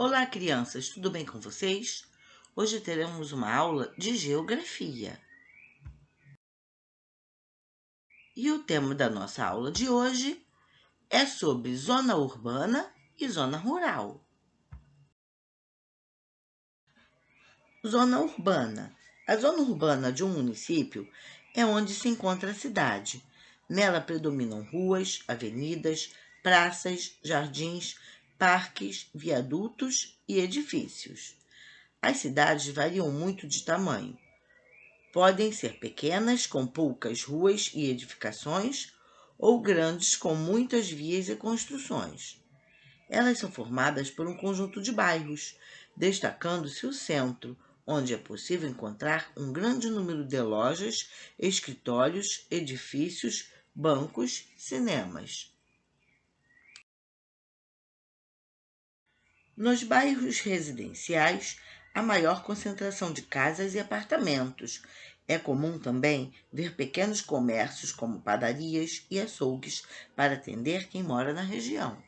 Olá, crianças, tudo bem com vocês? Hoje teremos uma aula de geografia. E o tema da nossa aula de hoje é sobre zona urbana e zona rural. Zona urbana. A zona urbana de um município é onde se encontra a cidade. Nela predominam ruas, avenidas, praças, jardins, parques, viadutos e edifícios. As cidades variam muito de tamanho. Podem ser pequenas, com poucas ruas e edificações, ou grandes, com muitas vias e construções. Elas são formadas por um conjunto de bairros, destacando-se o centro, onde é possível encontrar um grande número de lojas, escritórios, edifícios, bancos, cinemas. Nos bairros residenciais, há maior concentração de casas e apartamentos. É comum também ver pequenos comércios como padarias e açougues para atender quem mora na região.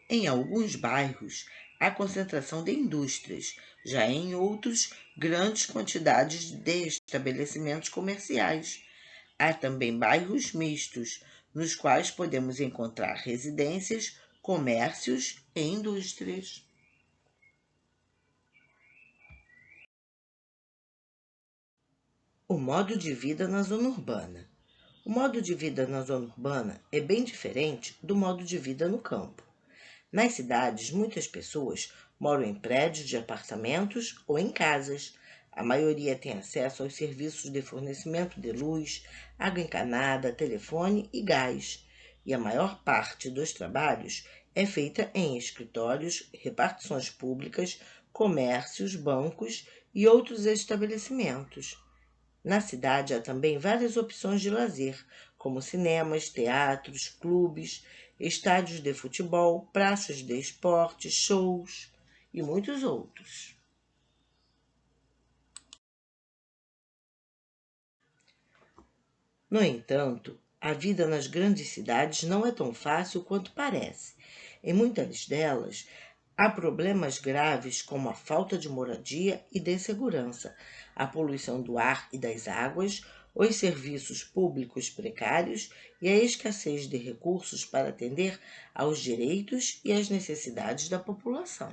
Em alguns bairros, há concentração de indústrias, já em outros, grandes quantidades de estabelecimentos comerciais. Há também bairros mistos, nos quais podemos encontrar residências, comércios e indústrias. O modo de vida na zona urbana. O modo de vida na zona urbana é bem diferente do modo de vida no campo. Nas cidades, muitas pessoas moram em prédios de apartamentos ou em casas. A maioria tem acesso aos serviços de fornecimento de luz, água encanada, telefone e gás. E a maior parte dos trabalhos é feita em escritórios, repartições públicas, comércios, bancos e outros estabelecimentos. Na cidade há também várias opções de lazer, como cinemas, teatros, clubes, estádios de futebol, praças de esporte, shows e muitos outros. No entanto, a vida nas grandes cidades não é tão fácil quanto parece. Em muitas delas, há problemas graves como a falta de moradia e de segurança, a poluição do ar e das águas, os serviços públicos precários e a escassez de recursos para atender aos direitos e às necessidades da população.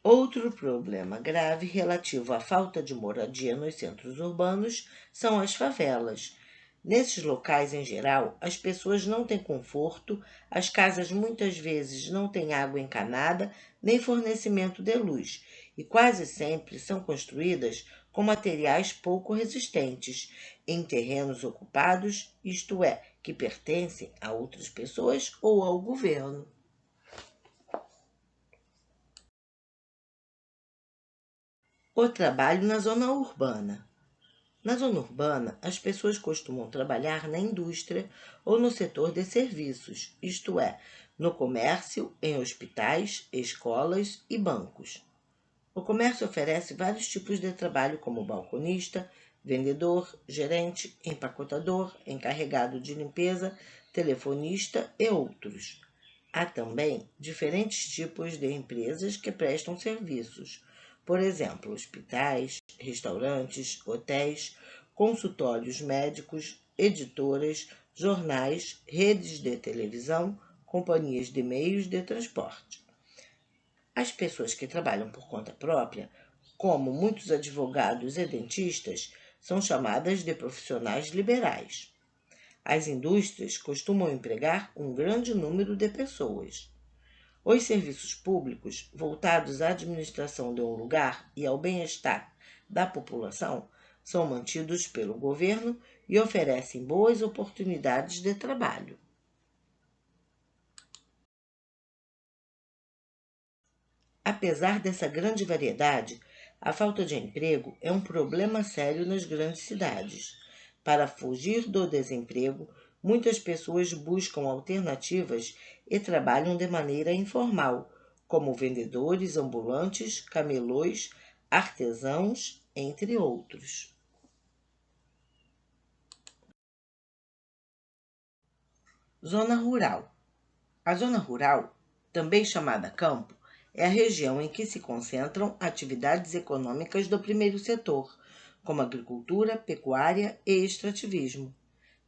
Outro problema grave relativo à falta de moradia nos centros urbanos são as favelas. Nesses locais, em geral, as pessoas não têm conforto, as casas muitas vezes não têm água encanada nem fornecimento de luz, e quase sempre são construídas com materiais pouco resistentes, em terrenos ocupados, isto é, que pertencem a outras pessoas ou ao governo. O trabalho na zona urbana. Na zona urbana, as pessoas costumam trabalhar na indústria ou no setor de serviços, isto é, no comércio, em hospitais, escolas e bancos. O comércio oferece vários tipos de trabalho, como balconista, vendedor, gerente, empacotador, encarregado de limpeza, telefonista e outros. Há também diferentes tipos de empresas que prestam serviços, por exemplo, hospitais, restaurantes, hotéis, consultórios médicos, editoras, jornais, redes de televisão, companhias de meios de transporte. As pessoas que trabalham por conta própria, como muitos advogados e dentistas, são chamadas de profissionais liberais. As indústrias costumam empregar um grande número de pessoas. Os serviços públicos, voltados à administração de um lugar e ao bem-estar da população, são mantidos pelo governo e oferecem boas oportunidades de trabalho. Apesar dessa grande variedade, a falta de emprego é um problema sério nas grandes cidades. Para fugir do desemprego, muitas pessoas buscam alternativas e trabalham de maneira informal, como vendedores ambulantes, camelôs, artesãos, entre outros. Zona rural. A zona rural, também chamada campo, é a região em que se concentram atividades econômicas do primeiro setor, como agricultura, pecuária e extrativismo.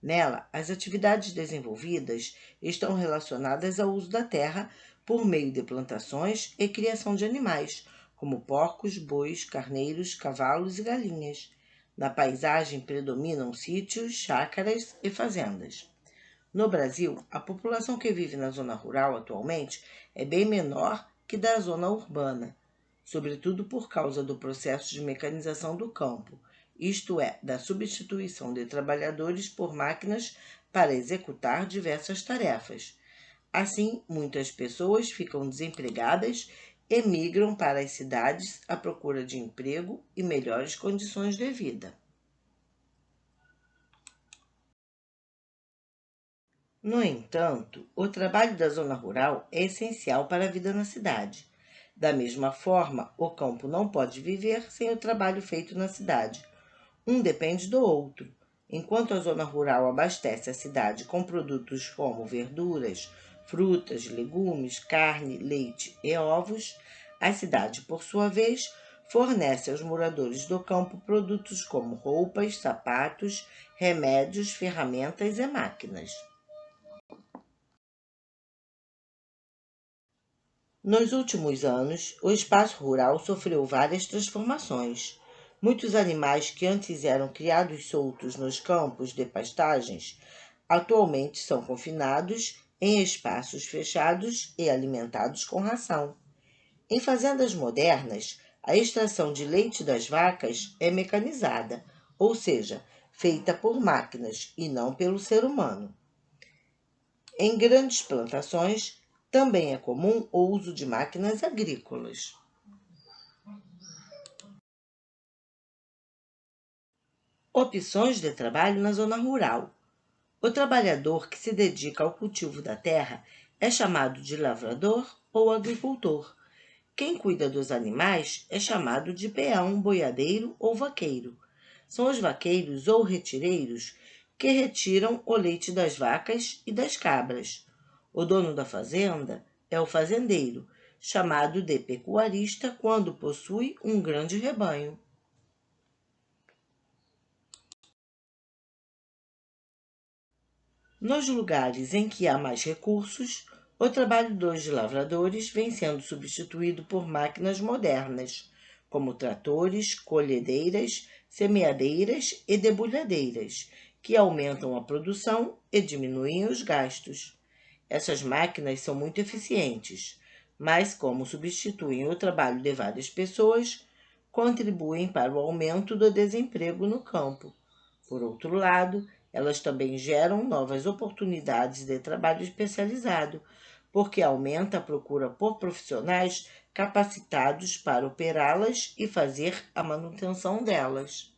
Nela, as atividades desenvolvidas estão relacionadas ao uso da terra por meio de plantações e criação de animais, como porcos, bois, carneiros, cavalos e galinhas. Na paisagem predominam sítios, chácaras e fazendas. No Brasil, a população que vive na zona rural atualmente é bem menor que da zona urbana, sobretudo por causa do processo de mecanização do campo, isto é, da substituição de trabalhadores por máquinas para executar diversas tarefas. Assim, muitas pessoas ficam desempregadas e migram para as cidades à procura de emprego e melhores condições de vida. No entanto, o trabalho da zona rural é essencial para a vida na cidade. Da mesma forma, o campo não pode viver sem o trabalho feito na cidade. Um depende do outro. Enquanto a zona rural abastece a cidade com produtos como verduras, frutas, legumes, carne, leite e ovos, a cidade, por sua vez, fornece aos moradores do campo produtos como roupas, sapatos, remédios, ferramentas e máquinas. Nos últimos anos, o espaço rural sofreu várias transformações. Muitos animais que antes eram criados soltos nos campos de pastagens atualmente são confinados em espaços fechados e alimentados com ração. Em fazendas modernas, a extração de leite das vacas é mecanizada, ou seja, feita por máquinas e não pelo ser humano. Em grandes plantações, também é comum o uso de máquinas agrícolas. Opções de trabalho na zona rural. O trabalhador que se dedica ao cultivo da terra é chamado de lavrador ou agricultor. Quem cuida dos animais é chamado de peão, boiadeiro ou vaqueiro. São os vaqueiros ou retireiros que retiram o leite das vacas e das cabras. O dono da fazenda é o fazendeiro, chamado de pecuarista quando possui um grande rebanho. Nos lugares em que há mais recursos, o trabalho dos lavradores vem sendo substituído por máquinas modernas, como tratores, colhedeiras, semeadeiras e debulhadeiras, que aumentam a produção e diminuem os gastos. Essas máquinas são muito eficientes, mas, como substituem o trabalho de várias pessoas, contribuem para o aumento do desemprego no campo. Por outro lado, elas também geram novas oportunidades de trabalho especializado, porque aumenta a procura por profissionais capacitados para operá-las e fazer a manutenção delas.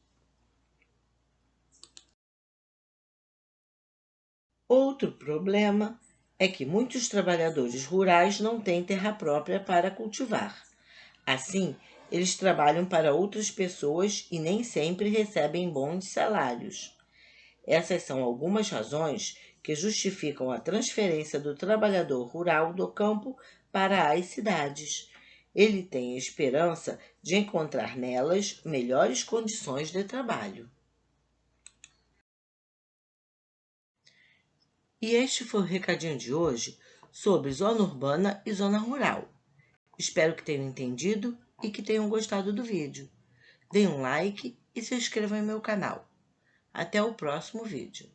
Outro problema é que muitos trabalhadores rurais não têm terra própria para cultivar. Assim, eles trabalham para outras pessoas e nem sempre recebem bons salários. Essas são algumas razões que justificam a transferência do trabalhador rural do campo para as cidades. Ele tem a esperança de encontrar nelas melhores condições de trabalho. E este foi o recadinho de hoje sobre zona urbana e zona rural. Espero que tenham entendido e que tenham gostado do vídeo. Deem um like e se inscrevam em meu canal. Até o próximo vídeo.